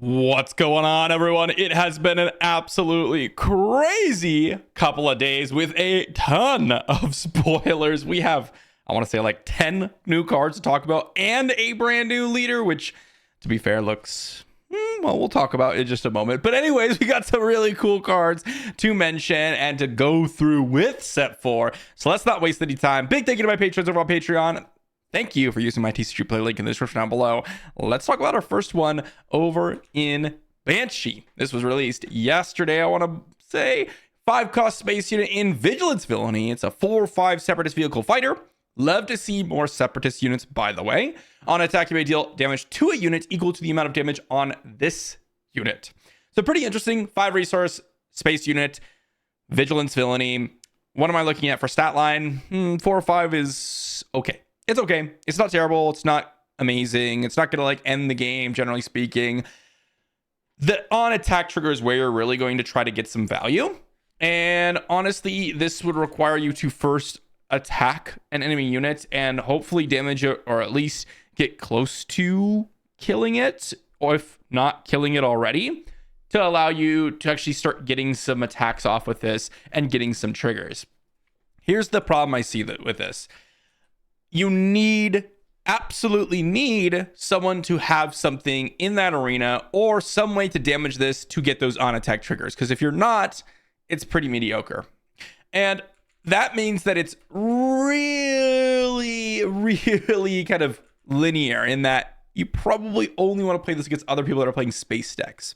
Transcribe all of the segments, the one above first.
What's going on, everyone? It has been an absolutely crazy couple of days with a ton of spoilers. We have, I want to say, like 10 new cards to talk about and a brand new leader, which, to be fair, looks, well, we'll talk about in just a moment. But anyways, we got some really cool cards to mention and to go through with set 4. So let's not waste any time. Big thank you to my patrons over on Patreon. Thank you for using my TCG Play link in the description down below. Let's talk about our first one over in Banshee. This was released yesterday. I want to say 5-cost space unit in Vigilance Villainy. It's a 4/5 Separatist vehicle fighter. Love to see more Separatist units, by the way. On attack, you may deal damage to a unit equal to the amount of damage on this unit. So pretty interesting. 5-resource space unit, Vigilance Villainy. What am I looking at for stat line? 4 or 5 is okay. It's okay. It's not terrible. It's not amazing. It's not going to like end the game, generally speaking. The on attack trigger is where you're really going to try to get some value. And honestly, this would require you to first attack an enemy unit and hopefully damage it, or at least get close to killing it, or if not killing it already, to allow you to actually start getting some attacks off with this and getting some triggers. Here's the problem I see with this. You absolutely need someone to have something in that arena or some way to damage this to get those on attack triggers. Because if you're not, it's pretty mediocre. And that means that it's really kind of linear in that you probably only want to play this against other people that are playing space decks.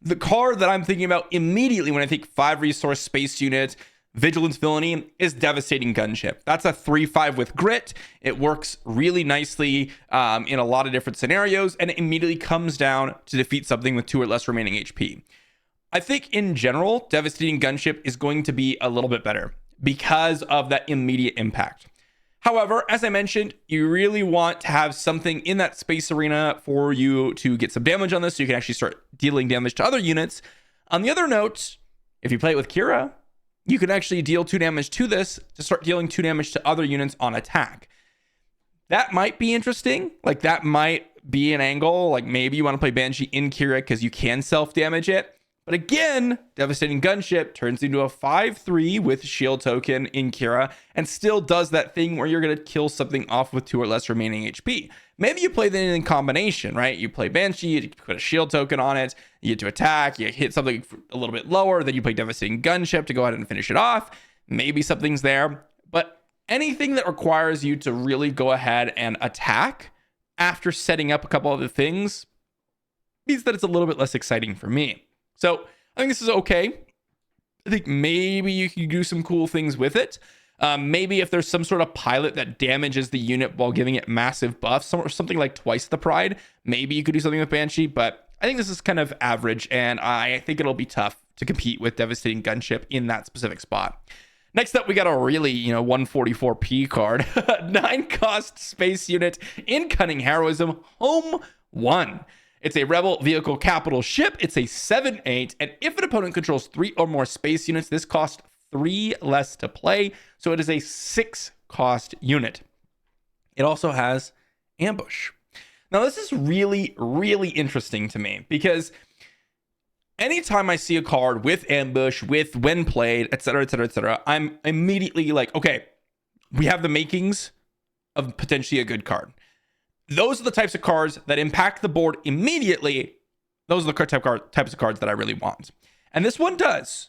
The card that I'm thinking about immediately when I think 5-resource space unit, Vigilance Villainy, is Devastating Gunship. That's a 3/5 with grit. It works really nicely in a lot of different scenarios, and it immediately comes down to defeat something with 2 or less remaining HP. I think in general, Devastating Gunship is going to be a little bit better because of that immediate impact. However, as I mentioned, you really want to have something in that space arena for you to get some damage on this so you can actually start dealing damage to other units. On the other note, if you play it with Kira, you can actually deal 2 damage to this to start dealing 2 damage to other units on attack. That might be interesting. Like, that might be an angle. Like, maybe you want to play Banshee in Kira because you can self-damage it. But again, Devastating Gunship turns into a 5/3 with shield token in Kira and still does that thing where you're going to kill something off with 2 or less remaining HP. Maybe you play that in combination, right? You play Banshee, you put a shield token on it, you get to attack, you hit something a little bit lower, then you play Devastating Gunship to go ahead and finish it off. Maybe something's there. But anything that requires you to really go ahead and attack after setting up a couple other things means that it's a little bit less exciting for me. So I think this is okay. I think maybe you can do some cool things with it. Maybe if there's some sort of pilot that damages the unit while giving it massive buffs, or something like twice the pride, maybe you could do something with Banshee. But I think this is kind of average, and I think it'll be tough to compete with Devastating Gunship in that specific spot. Next up, we got a really, 144p card. 9-cost space unit in Cunning Heroism, Home 1. It's a Rebel Vehicle Capital Ship. It's a 7/8. And if an opponent controls 3 or more space units, this costs 3 less to play. So it is a 6-cost unit. It also has Ambush. Now, this is really interesting to me because anytime I see a card with Ambush, with when played, etc., I'm immediately like, okay, we have the makings of potentially a good card. Those are the types of cards that impact the board immediately. Those are the types of cards that I really want. And this one does,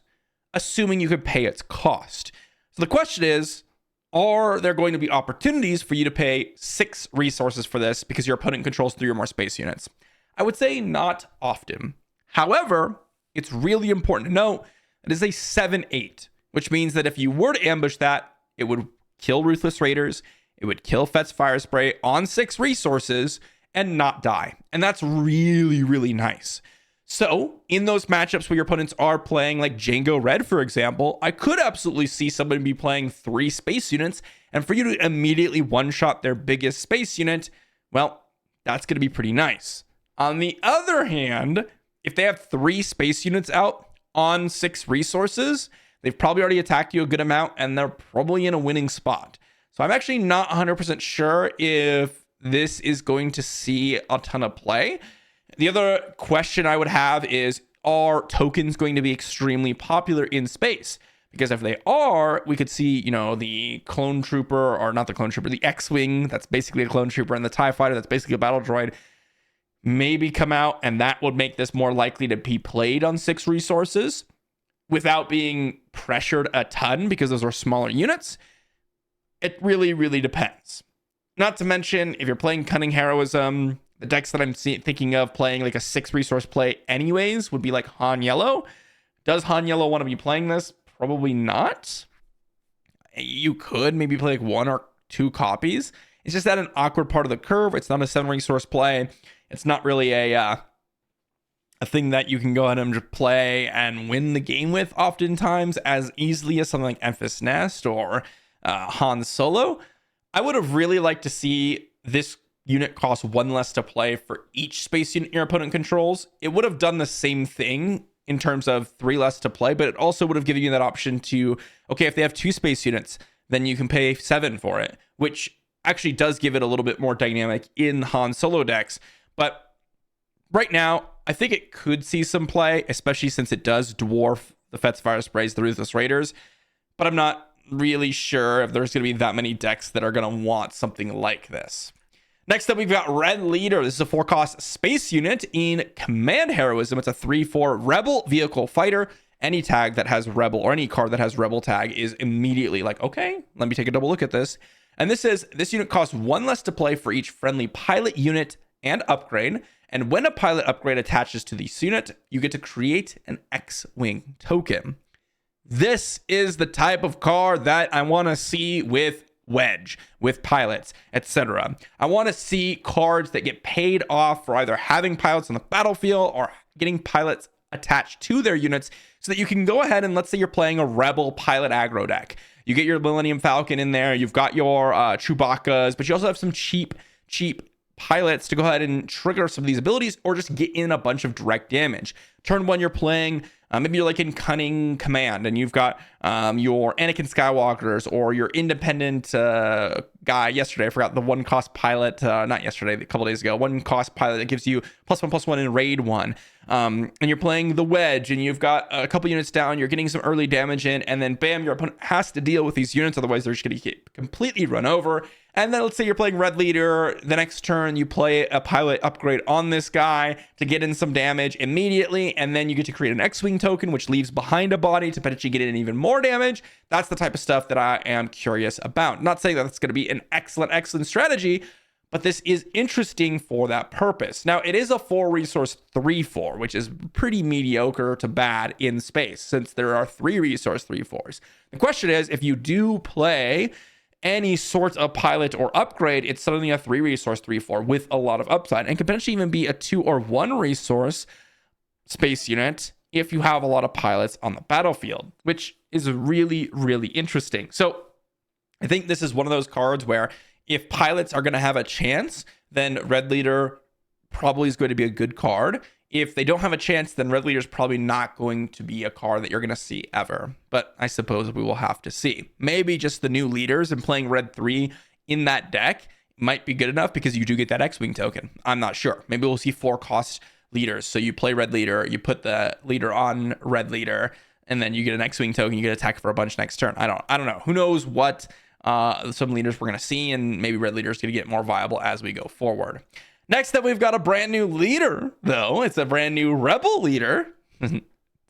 assuming you could pay its cost. So the question is, are there going to be opportunities for you to pay 6 resources for this because your opponent controls 3 or more space units? I would say not often. However, it's really important to note it is a 7/8, which means that if you were to ambush that, it would kill Ruthless Raiders, it would kill Fet's Fire Spray on 6 resources and not die. And that's really nice. So in those matchups where your opponents are playing like Django Red, for example, I could absolutely see somebody be playing 3 space units. And for you to immediately one-shot their biggest space unit, well, that's going to be pretty nice. On the other hand, if they have 3 space units out on 6 resources, they've probably already attacked you a good amount and they're probably in a winning spot. So I'm actually not 100% sure if this is going to see a ton of play. the other question I would have is, are tokens going to be extremely popular in space? Because if they are, we could see, the clone trooper, or not the clone trooper, the X-Wing, that's basically a clone trooper, and the TIE fighter, that's basically a battle droid, maybe come out, and that would make this more likely to be played on 6 resources without being pressured a ton, because those are smaller units. It really, really depends. Not to mention, if you're playing Cunning Heroism, the decks that I'm thinking of playing like a 6 resource play anyways would be like Han Yellow. Does Han Yellow want to be playing this? Probably not. You could maybe play like 1 or 2 copies. It's just at an awkward part of the curve. It's not a 7 resource play. It's not really a thing that you can go ahead and just play and win the game with oftentimes as easily as something like Enfys Nest or Han Solo. I would have really liked to see this unit cost 1 less to play for each space unit your opponent controls. It would have done the same thing in terms of 3 less to play, but it also would have given you that option to, okay, if they have 2 space units, then you can pay 7 for it, which actually does give it a little bit more dynamic in Han Solo decks. But right now, I think it could see some play, especially since it does dwarf the Fet's Fire Sprays, the Ruthless Raiders, but I'm not really sure if there's going to be that many decks that are going to want something like this. Next up, we've got Red Leader. This is a 4-cost space unit in Command Heroism. It's a 3/4 Rebel Vehicle Fighter. Any tag that has Rebel, or any card that has Rebel tag, is immediately like, okay, let me take a double look at this. And this unit costs 1 less to play for each friendly pilot unit and upgrade. And when a pilot upgrade attaches to this unit, you get to create an X-Wing token. This is the type of card that I want to see with Wedge, with pilots, etc. I want to see cards that get paid off for either having pilots on the battlefield or getting pilots attached to their units, so that you can go ahead and, let's say you're playing a Rebel pilot aggro deck. You get your Millennium Falcon in there, you've got your Chewbacca's, but you also have some cheap pilots to go ahead and trigger some of these abilities, or just get in a bunch of direct damage. Turn 1, you're playing, maybe you're like in Cunning Command, and you've got your Anakin Skywalkers, or your independent guy yesterday. I forgot the 1-cost pilot, not yesterday, a couple days ago. 1-cost pilot that gives you +1/+1 in Raid 1. And you're playing the Wedge, and you've got a couple units down, you're getting some early damage in, and then bam, your opponent has to deal with these units, otherwise they're just going to get completely run over. And then let's say you're playing Red Leader, the next turn you play a pilot upgrade on this guy to get in some damage immediately, and then you get to create an X-Wing token, which leaves behind a body to potentially get in even more damage. That's the type of stuff that I am curious about. Not saying that that's going to be an excellent strategy, but this is interesting for that purpose. Now, it is a 4-resource 3/4, which is pretty mediocre to bad in space, since there are 3-resource 3/4s. The question is, if you do play any sort of pilot or upgrade, it's suddenly a 3-resource 3/4 with a lot of upside, and could potentially even be a 2 or 1-resource space unit if you have a lot of pilots on the battlefield, which is really, really interesting. So I think this is one of those cards where if pilots are going to have a chance, then Red Leader probably is going to be a good card. If they don't have a chance, then Red Leader is probably not going to be a card that you're going to see ever. But I suppose we will have to see. Maybe just the new leaders and playing Red 3 in that deck might be good enough, because you do get that X-Wing token. I'm not sure. Maybe we'll see 4-cost leaders. So you play Red Leader, you put the leader on Red Leader, and then you get an X-Wing token, you get attack for a bunch next turn. I don't know. Who knows what some leaders we're going to see, and maybe Red Leader is going to get more viable as we go forward. Next up, we've got a brand new leader, though. It's a brand new Rebel leader. It's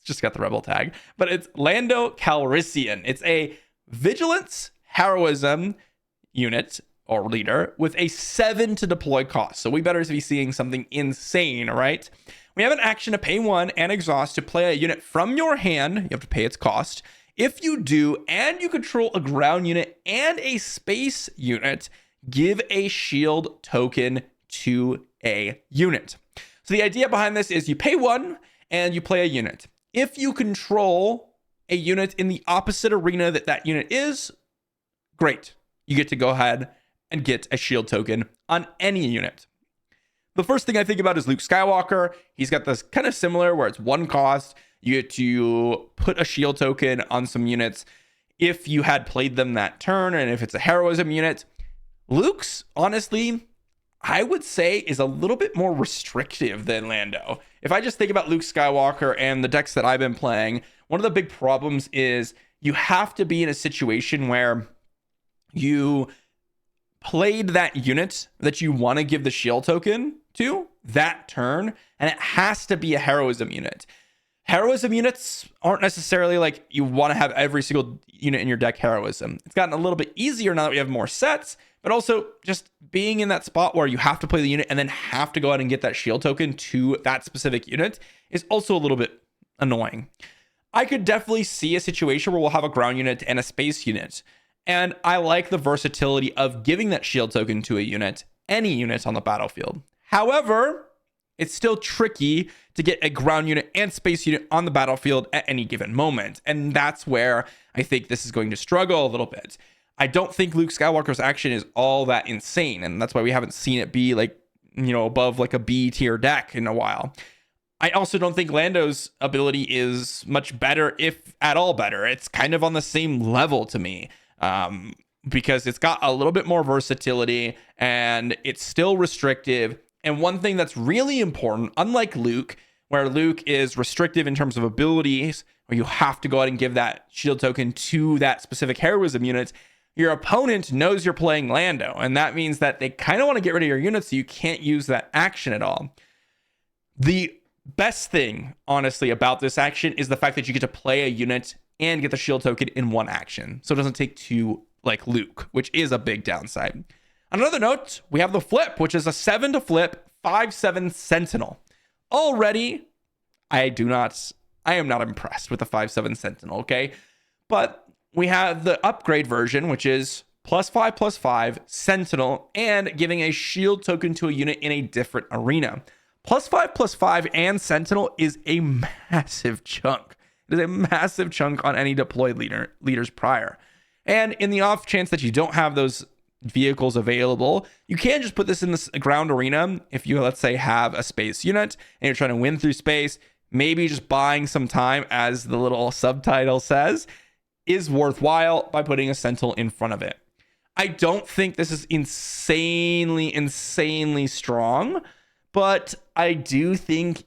just got the Rebel tag, but it's Lando Calrissian. It's a Vigilance Heroism unit or leader with a 7 to deploy cost. So we better be seeing something insane, right? We have an action to pay 1 and exhaust to play a unit from your hand. You have to pay its cost. If you do, and you control a ground unit and a space unit, give a shield token to a unit. So the idea behind this is you pay 1 and you play a unit. If you control a unit in the opposite arena that unit is, great. You get to go ahead and get a shield token on any unit. The first thing I think about is Luke Skywalker. He's got this kind of similar where it's 1 cost. You get to put a shield token on some units if you had played them that turn, and if it's a heroism unit. Luke's, honestly, I would say is a little bit more restrictive than Lando. If I just think about Luke Skywalker and the decks that I've been playing, one of the big problems is you have to be in a situation where you played that unit that you want to give the shield token to that turn, and it has to be a heroism unit. Heroism units aren't necessarily like you want to have every single unit in your deck heroism. It's gotten a little bit easier now that we have more sets, but also just being in that spot where you have to play the unit and then have to go out and get that shield token to that specific unit is also a little bit annoying. I could definitely see a situation where we'll have a ground unit and a space unit. And I like the versatility of giving that shield token to a unit, any unit on the battlefield. However, it's still tricky to get a ground unit and space unit on the battlefield at any given moment. And that's where I think this is going to struggle a little bit. I don't think Luke Skywalker's action is all that insane. And that's why we haven't seen it be like, above like a B tier deck in a while. I also don't think Lando's ability is much better, if at all better. It's kind of on the same level to me. Because it's got a little bit more versatility and it's still restrictive. And one thing that's really important, unlike Luke, where Luke is restrictive in terms of abilities, where you have to go out and give that shield token to that specific heroism unit, your opponent knows you're playing Lando. And that means that they kind of want to get rid of your unit so you can't use that action at all. The best thing, honestly, about this action is the fact that you get to play a unit and get the shield token in one action. So it doesn't take two like Luke, which is a big downside. On another note, we have the flip, which is a 7 to flip, 5/7 Sentinel. Already, I am not impressed with the 5/7 Sentinel, okay? But we have the upgrade version, which is +5/+5 Sentinel and giving a shield token to a unit in a different arena. +5/+5 and Sentinel is a massive chunk. It is a massive chunk on any deployed leaders prior. And in the off chance that you don't have those vehicles available, you can just put this in the ground arena. If you, let's say, have a space unit and you're trying to win through space, maybe just buying some time, as the little subtitle says, is worthwhile by putting a Sentinel in front of it. I don't think this is insanely strong, but I do think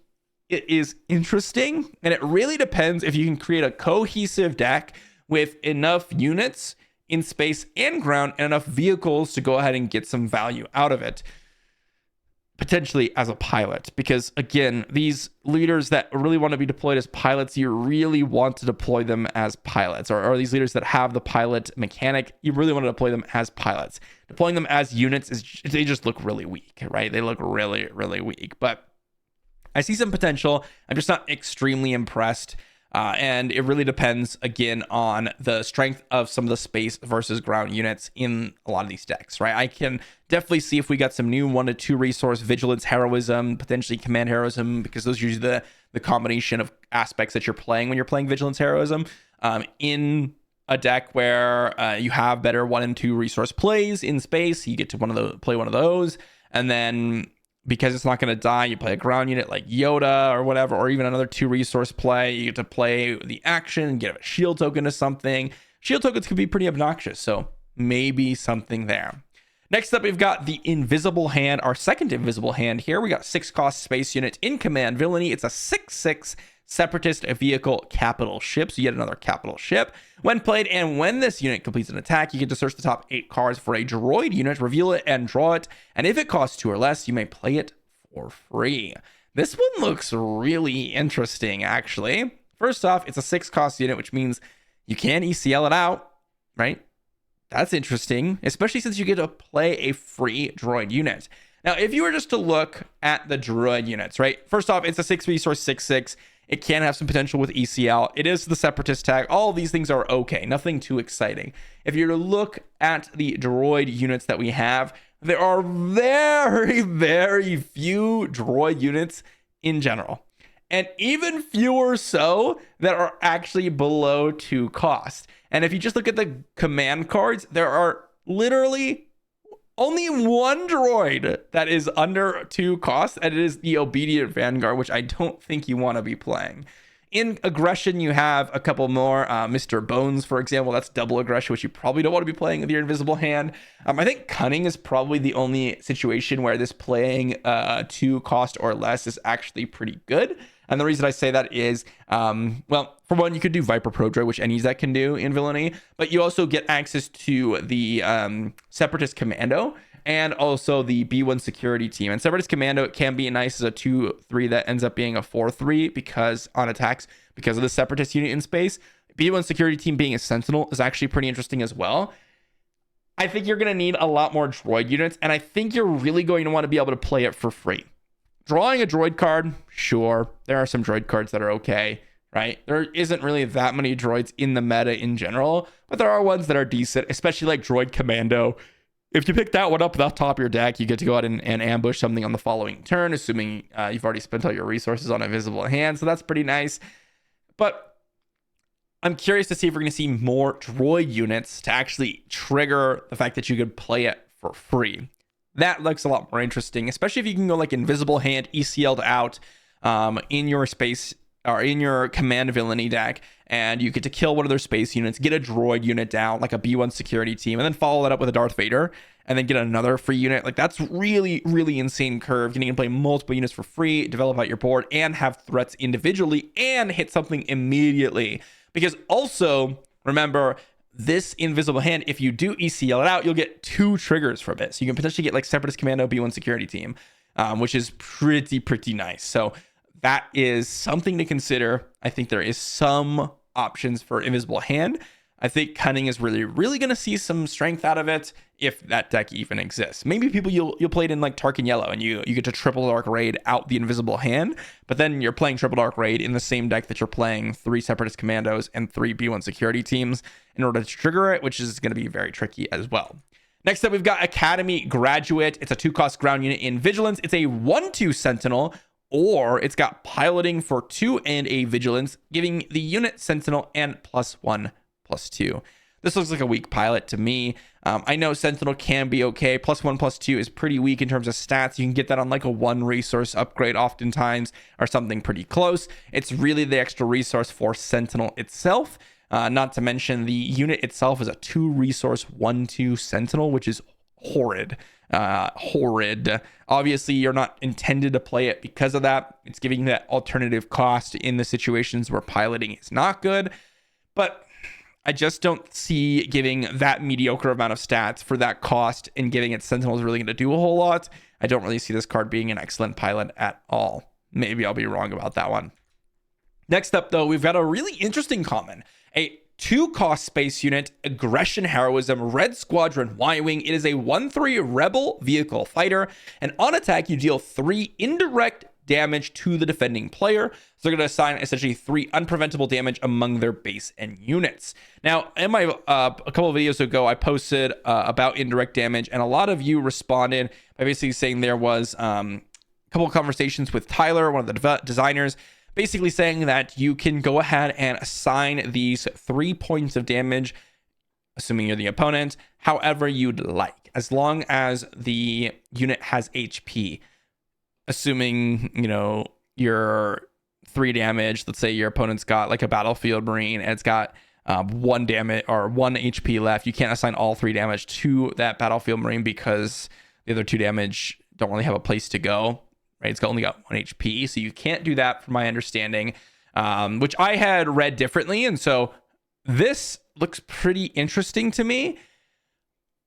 it is interesting, and it really depends if you can create a cohesive deck with enough units in space and ground and enough vehicles to go ahead and get some value out of it, potentially as a pilot. Because again, these leaders that really want to be deployed as pilots, you really want to deploy them as pilots, or these leaders that have the pilot mechanic, you really want to deploy them as pilots. Deploying them as units they just look really weak, right? They look really weak. But I see some potential. I'm just not extremely impressed. And it really depends, again, on the strength of some of the space versus ground units in a lot of these decks, right? I can definitely see if we got some new 1 to 2 resource vigilance heroism, potentially command heroism, because those are usually the combination of aspects that you're playing when you're playing vigilance heroism, in a deck where you have better 1 and 2 resource plays in space. You get to play one of those, and then because it's not going to die, you play a ground unit like Yoda or whatever, or even another 2 resource play. You get to play the action and get a shield token to something. Shield tokens can be pretty obnoxious, so maybe something there. Next up, we've got the Invisible Hand, our second Invisible Hand here. We got 6 cost space unit in command villainy. It's a 6/6 Separatist vehicle capital ship, so yet another capital ship. When played and when this unit completes an attack, you get to search the top 8 cards for a droid unit, reveal it, and draw it. And if it costs 2 or less, you may play it for free. This one looks really interesting, actually. First off, it's a 6 cost unit, which means you can ECL it out, right? That's interesting, especially since you get to play a free droid unit. Now, if you were just to look at the droid units, right? First off, it's a 6 resource 6/6. It can have some potential with ECL. It is the Separatist tag. All of these things are okay. Nothing too exciting. If you're to look at the droid units that we have, there are very few droid units in general. And even fewer so that are actually below 2 cost. And if you just look at the command cards, there are literally only 1 droid that is under 2 costs, and it is the Obedient Vanguard, which I don't think you want to be playing. In aggression, you have a couple more. Mr. Bones, for example, that's double aggression, which you probably don't want to be playing with your invisible hand. I think cunning is probably the only situation where this playing 2 cost or less is actually pretty good. And the reason I say that is, well, for one, you could do Viper Prodroid, which any Zek can do in Villainy, but you also get access to the Separatist Commando and also the B1 security team. And Separatist Commando can be nice as a 2-3 that ends up being a 4-3 because on attacks, because of the Separatist unit in space. B1 security team being a Sentinel is actually pretty interesting as well. I think you're going to need a lot more droid units, and I think you're really going to want to be able to play it for free. Drawing a droid card, sure, there are some droid cards that are okay, right? There isn't really that many droids in the meta in general, but there are ones that are decent, especially like Droid Commando. If you pick that one up off top of your deck, you get to go out and ambush something on the following turn, assuming you've already spent all your resources on Invisible Hand, so that's pretty nice. But I'm curious to see if we're going to see more droid units to actually trigger the fact that you could play it for free. That looks a lot more interesting, especially if you can go like Invisible Hand, ECL'd out in your space or in your command villainy deck, and you get to kill one of their space units, get a droid unit down, like a B1 security team, and then follow that up with a Darth Vader, and then get another free unit. Like, that's really, really insane curve. Getting to play multiple units for free, develop out your board, and have threats individually, and hit something immediately. Because also, remember, this Invisible Hand, if you do ECL it out, you'll get 2 triggers from it. So you can potentially get like Separatist Commando, B1 security team, which is pretty nice. So that is something to consider. I think there is some options for Invisible Hand. I think Cunning is really going to see some strength out of it if that deck even exists. Maybe people you'll play it in like Tarkin Yellow and you get to Triple Dark Raid out the Invisible Hand, but then you're playing Triple Dark Raid in the same deck that you're playing 3 Separatist Commandos and 3 B1 security teams in order to trigger it, which is going to be very tricky as well. Next up, we've got Academy Graduate. It's a 2-cost ground unit in Vigilance. It's a 1/2 Sentinel, or it's got piloting for 2 and a Vigilance, giving the unit Sentinel and +1/+2. This looks like a weak pilot to me. I know Sentinel can be okay. +1/+2 is pretty weak in terms of stats. You can get that on like a 1 resource upgrade oftentimes, or something pretty close. It's really the extra resource for Sentinel itself. Not to mention the unit itself is a 2 resource 1/2 Sentinel, which is horrid. Obviously, you're not intended to play it because of that. It's giving that alternative cost in the situations where piloting is not good. But I just don't see giving that mediocre amount of stats for that cost and giving it Sentinel is really going to do a whole lot. I don't really see this card being an excellent pilot at all. Maybe I'll be wrong about that one. Next up, though, we've got a really interesting common. A 2-cost space unit, Aggression Heroism, Red Squadron Y-Wing. It is a 1/3 Rebel Vehicle Fighter, and on attack, you deal 3 indirect damage to the defending player. So they're going to assign essentially 3 unpreventable damage among their base and units. Now, in my a couple of videos ago, I posted about indirect damage, and a lot of you responded by basically saying there was a couple of conversations with Tyler, one of the designers, basically saying that you can go ahead and assign these 3 points of damage, assuming you're the opponent, however you'd like, as long as the unit has HP. Assuming, you're 3 damage, let's say your opponent's got like a Battlefield Marine and it's got 1 damage or 1 HP left, you can't assign all 3 damage to that Battlefield Marine because the other 2 damage don't really have a place to go. Right, it's only got 1 HP, so you can't do that from my understanding, which I had read differently, and so this looks pretty interesting to me.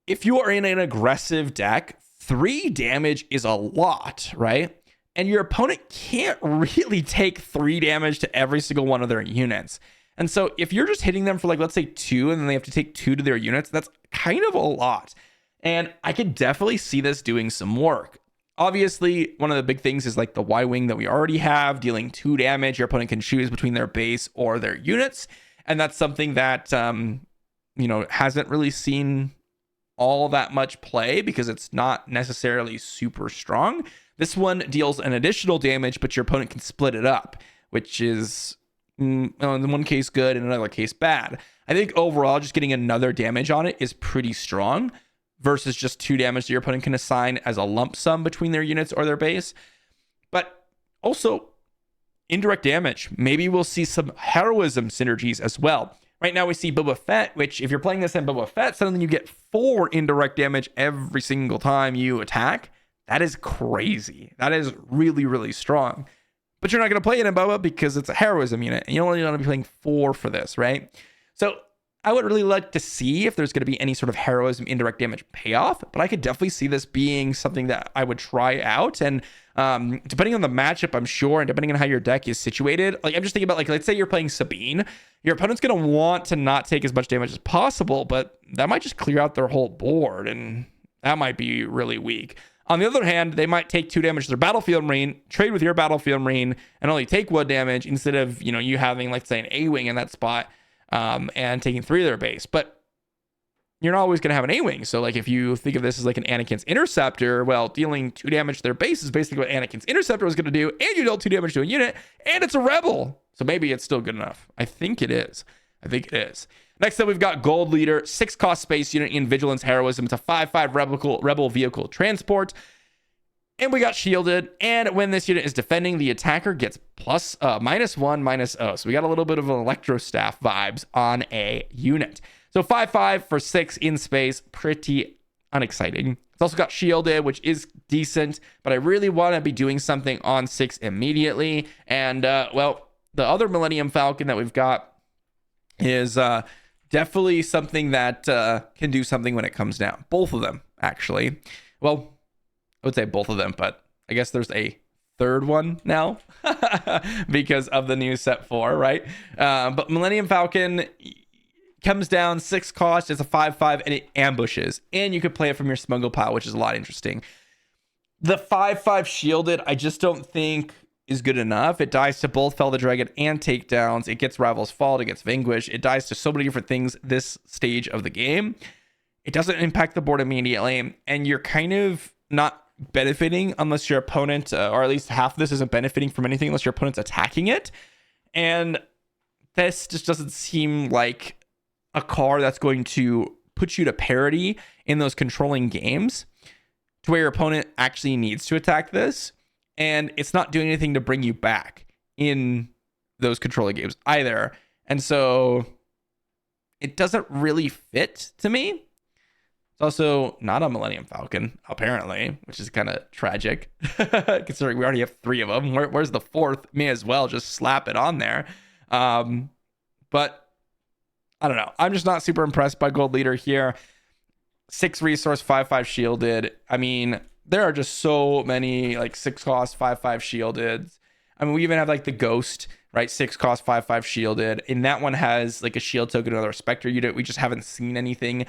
If you are in an aggressive deck, 3 damage is a lot, right? And your opponent can't really take 3 damage to every single one of their units. And so if you're just hitting them for like, let's say 2, and then they have to take 2 to their units, that's kind of a lot. And I could definitely see this doing some work. Obviously, one of the big things is like the Y-Wing that we already have, dealing 2 damage. Your opponent can choose between their base or their units. And that's something that, hasn't really seen all that much play because it's not necessarily super strong. This one deals an additional damage, but your opponent can split it up, which is in one case good, in another case bad. I think overall, just getting another damage on it is pretty strong, versus just 2 damage that your opponent can assign as a lump sum between their units or their base. But also, indirect damage. Maybe we'll see some heroism synergies as well. Right now we see Boba Fett, which if you're playing this in Boba Fett, suddenly you get 4 indirect damage every single time you attack. That is crazy. That is really, really strong. But you're not going to play it in Boba because it's a heroism unit, and you don't really want to be playing 4 for this, right? So I would really like to see if there's going to be any sort of heroism indirect damage payoff, but I could definitely see this being something that I would try out. And depending on the matchup, I'm sure, and depending on how your deck is situated, like I'm just thinking about, like, let's say you're playing Sabine, your opponent's going to want to not take as much damage as possible, but that might just clear out their whole board, and that might be really weak. On the other hand, they might take 2 damage to their battlefield marine, trade with your battlefield marine, and only take 1 damage instead of, you having, like, say, an A-wing in that spot and taking 3 of their base. But you're not always going to have an A-wing. So, like, if you think of this as like an Anakin's Interceptor, well, dealing 2 damage to their base is basically what Anakin's Interceptor was going to do, and you dealt 2 damage to a unit, and it's a rebel. So maybe it's still good enough. I think it is. Next up, we've got Gold Leader, 6-cost space unit in Vigilance Heroism. It's a 5/5 rebel vehicle transport. And we got shielded. And when this unit is defending, the attacker gets -1/-0. So we got a little bit of an Electro Staff vibes on a unit. So 5/5 for 6 in space. Pretty unexciting. It's also got shielded, which is decent. But I really want to be doing something on 6 immediately. And, well, the other Millennium Falcon that we've got is definitely something that can do something when it comes down. Both of them, actually. Well, I would say both of them, but I guess there's a third one now because of the new set 4, right? But Millennium Falcon comes down 6 cost. It's a 5/5 and it ambushes. And you could play it from your smuggle pile, which is a lot interesting. The 5/5 shielded, I just don't think is good enough. It dies to both Fell the Dragon and takedowns. It gets Rival's Fault. It gets Vanquish. It dies to so many different things this stage of the game. It doesn't impact the board immediately, and you're kind of not benefiting unless your opponent, or at least half of this isn't benefiting from anything unless your opponent's attacking it. And this just doesn't seem like a card that's going to put you to parity in those controlling games to where your opponent actually needs to attack this. And it's not doing anything to bring you back in those controlling games either. And so it doesn't really fit to me. It's also not a Millennium Falcon, apparently, which is kind of tragic, considering we already have 3 of them. Where's the 4th? May as well just slap it on there. But I don't know. I'm just not super impressed by Gold Leader here. 6 resource, 5/5 shielded. I mean, there are just so many like 6 cost 5/5 shielded. I mean, we even have like the Ghost, right? 6 cost 5/5 shielded, and that one has like a shield token, another Spectre unit. We just haven't seen anything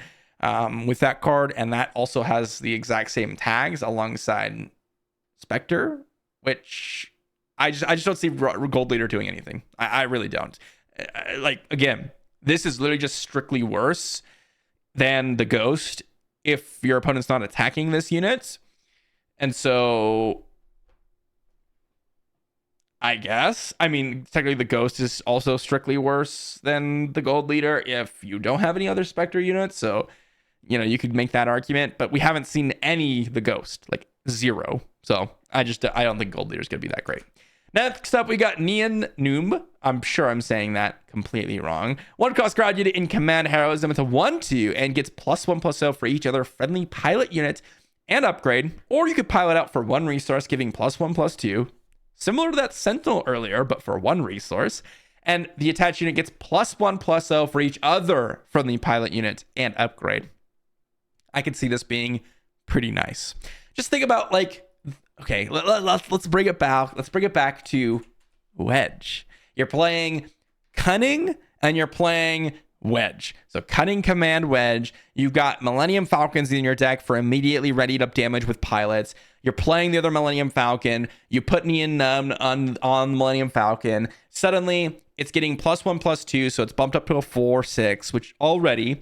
with that card, and that also has the exact same tags alongside Spectre, which I just don't see Gold Leader doing anything. I really don't. Like, again, this is literally just strictly worse than the Ghost if your opponent's not attacking this unit. And so I guess, I mean, technically the Ghost is also strictly worse than the Gold Leader if you don't have any other Spectre units. So, you could make that argument, but we haven't seen the Ghost, like 0. So I don't think Gold Leader is going to be that great. Next up, we got Neon Noom. I'm sure I'm saying that completely wrong. 1 cost ground unit in Command Heroism. It's a 1/2 and gets +1/+0 for each other friendly pilot unit and upgrade. Or you could pilot out for 1 resource, giving +1/+2. Similar to that Sentinel earlier, but for 1 resource. And the attached unit gets +1/+0 for each other friendly pilot unit and upgrade. I could see this being pretty nice. Just think about, like, okay, let's bring it back. Let's bring it back to Wedge. You're playing Cunning and you're playing Wedge. So Cunning Command Wedge. You've got Millennium Falcons in your deck for immediately readied up damage with pilots. You're playing the other Millennium Falcon. You put Neon Numb on Millennium Falcon. Suddenly, it's getting +1/+2, so it's bumped up to a 4/6, which already.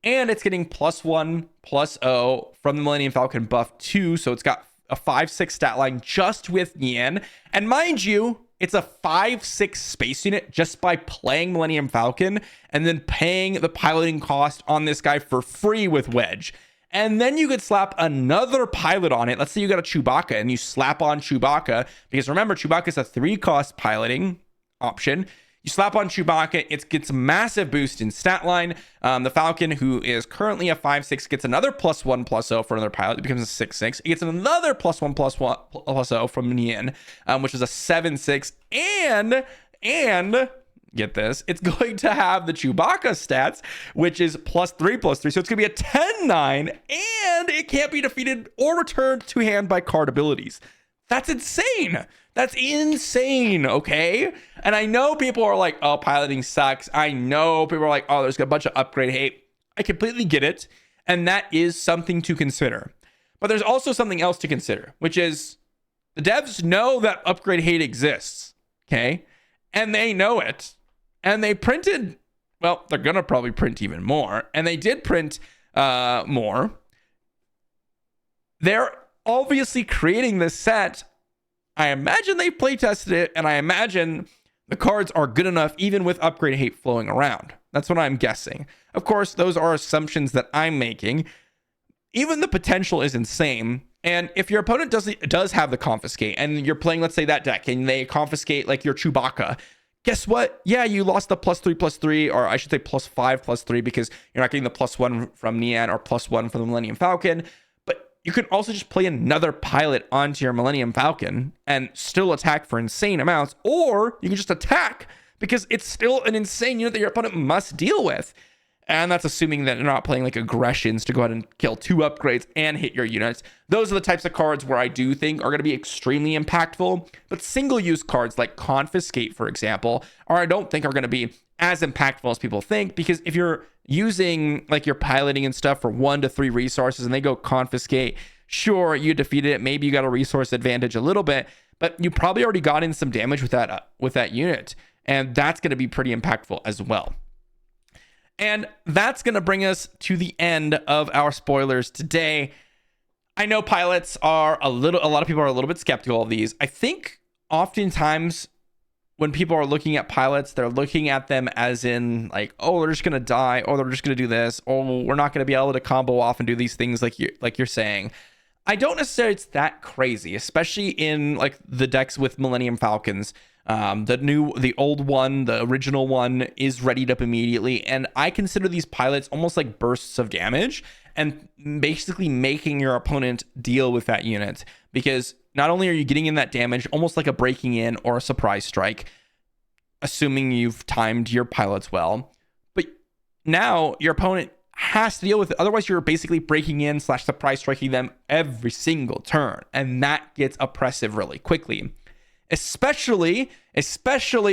And it's getting +1/+0 from the Millennium Falcon buff 2, so it's got a 5/6 stat line just with Neon. And mind you, it's a 5/6 space unit just by playing Millennium Falcon and then paying the piloting cost on this guy for free with Wedge. And then you could slap another pilot on it. Let's say you got a Chewbacca and you slap on Chewbacca, because remember, Chewbacca is a 3-cost piloting option. You slap on Chewbacca, it gets a massive boost in stat line. The Falcon, who is currently a 5/6, gets another +1/+0 for another pilot. It becomes a 6/6. It gets another +1/+0 from Nian, which is a 7/6. And get this, it's going to have the Chewbacca stats, which is +3/+3. So it's going to be a 10/9, and it can't be defeated or returned to hand by card abilities. That's insane. That's insane, okay? And I know people are like, oh, piloting sucks. I know people are like, oh, there's a bunch of upgrade hate. I completely get it. And that is something to consider. But there's also something else to consider, which is the devs know that upgrade hate exists, okay? And they know it. And they printed, well, they're going to probably print even more. And they did print more. They're obviously creating this set. I imagine they play tested it, and I imagine the cards are good enough even with upgrade hate flowing around. That's what I'm guessing. Of course, those are assumptions that I'm making. Even the potential is insane. And if your opponent does have the confiscate, and you're playing, let's say, that deck, and they confiscate like your Chewbacca, guess what? Yeah, you lost the +3/+3, or I should say +5/+3, because you're not getting the +1 from Nian or +1 from the Millennium Falcon. You can also just play another pilot onto your Millennium Falcon and still attack for insane amounts, or you can just attack because it's still an insane unit that your opponent must deal with. And that's assuming that you're not playing like aggressions to go ahead and kill 2 upgrades and hit your units. Those are the types of cards where I do think are going to be extremely impactful. But single-use cards like Confiscate, for example, I don't think are going to be as impactful as people think, because if you're using like your piloting and stuff for 1 to 3 resources and they go Confiscate, sure, you defeated it, maybe you got a resource advantage a little bit, but you probably already got in some damage with that unit, and that's going to be pretty impactful as well. And that's going to bring us to the end of our spoilers today. I know pilots are a lot of people are a little bit skeptical of these. I think oftentimes when people are looking at pilots, they're looking at them as in like, oh, they're just going to die, or they're just going to do this, or we're not going to be able to combo off and do these things like you're saying. I don't necessarily it's that crazy, especially in like the decks with Millennium Falcons. The old one, the original one, is readied up immediately, and I consider these pilots almost like bursts of damage and basically making your opponent deal with that unit, because not only are you getting in that damage, almost like a breaking in or a surprise strike, assuming you've timed your pilots well, but now your opponent has to deal with it. Otherwise, you're basically breaking in / surprise striking them every single turn, and that gets oppressive really quickly. Especially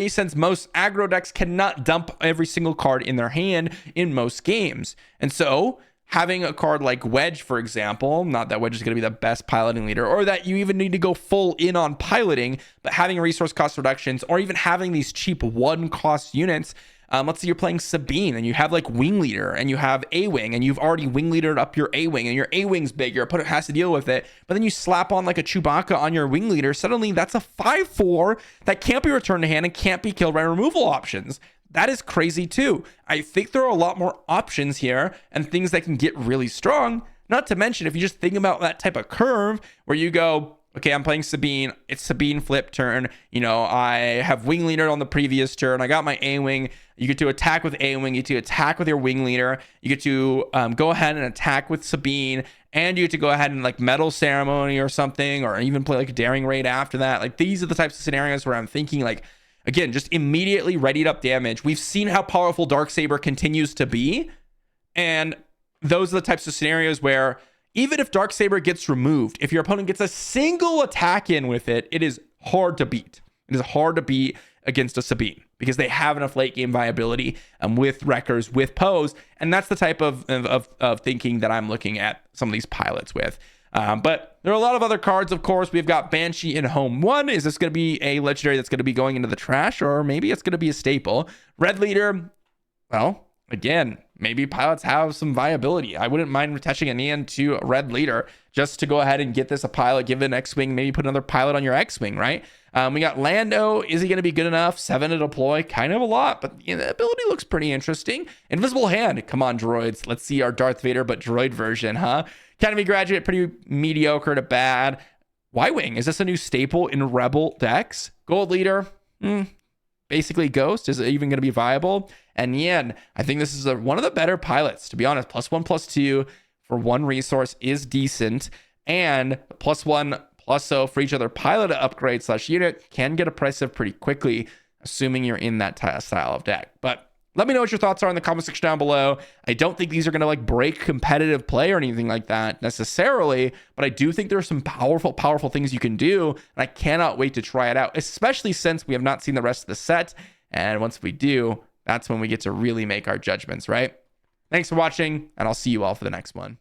since most aggro decks cannot dump every single card in their hand in most games. And so having a card like Wedge, for example, not that Wedge is going to be the best piloting leader, or that you even need to go full in on piloting, but having resource cost reductions, or even having these cheap 1-cost units. Let's say you're playing Sabine and you have like Wing Leader and you have A-Wing and you've already Wing Leadered up your A-Wing and your A-Wing's big, your opponent has to deal with it, but then you slap on like a Chewbacca on your Wing Leader, suddenly that's a 5/4 that can't be returned to hand and can't be killed by removal options. That is crazy too. I think there are a lot more options here and things that can get really strong. Not to mention, if you just think about that type of curve where you go, okay, I'm playing Sabine. It's Sabine flip turn. You know, I have Wing Leader on the previous turn. I got my A-Wing. You get to attack with A-Wing. You get to attack with your Wing Leader. You get to go ahead and attack with Sabine. And you get to go ahead and like Metal Ceremony or something, or even play like a Daring Raid after that. Like, these are the types of scenarios where I'm thinking like, again, just immediately readied up damage. We've seen how powerful Darksaber continues to be. And those are the types of scenarios where even if Darksaber gets removed, if your opponent gets a single attack in with it, it is hard to beat. It is hard to beat against a Sabine because they have enough late game viability with Wreckers, with Pose. And that's the type of thinking that I'm looking at some of these pilots with. But there are a lot of other cards, of course. We've got Banshee in Home 1. Is this going to be a legendary that's going to be going into the trash? Or maybe it's going to be a staple. Red Leader, well, again, maybe pilots have some viability. I wouldn't mind attaching a Neon to a red leader just to go ahead and get this a pilot, give it an X-Wing, maybe put another pilot on your X-Wing, right? We got Lando. Is he going to be good enough? 7 to deploy, kind of a lot, but the ability looks pretty interesting. Invisible Hand. Come on, droids. Let's see our Darth Vader, but droid version, huh? Academy graduate, pretty mediocre to bad. Y-Wing. Is this a new staple in Rebel decks? Gold leader. Basically Ghost. Is it even going to be viable? And Yen, I think this is one of the better pilots, to be honest. +1/+2 for 1 resource is decent. And +1/+0 for each other pilot upgrade / unit can get oppressive pretty quickly, assuming you're in that style of deck. But let me know what your thoughts are in the comment section down below. I don't think these are going to like break competitive play or anything like that necessarily, but I do think there's some powerful things you can do, and I cannot wait to try it out, especially since we have not seen the rest of the set. And once we do, that's when we get to really make our judgments, right? Thanks for watching, and I'll see you all for the next one.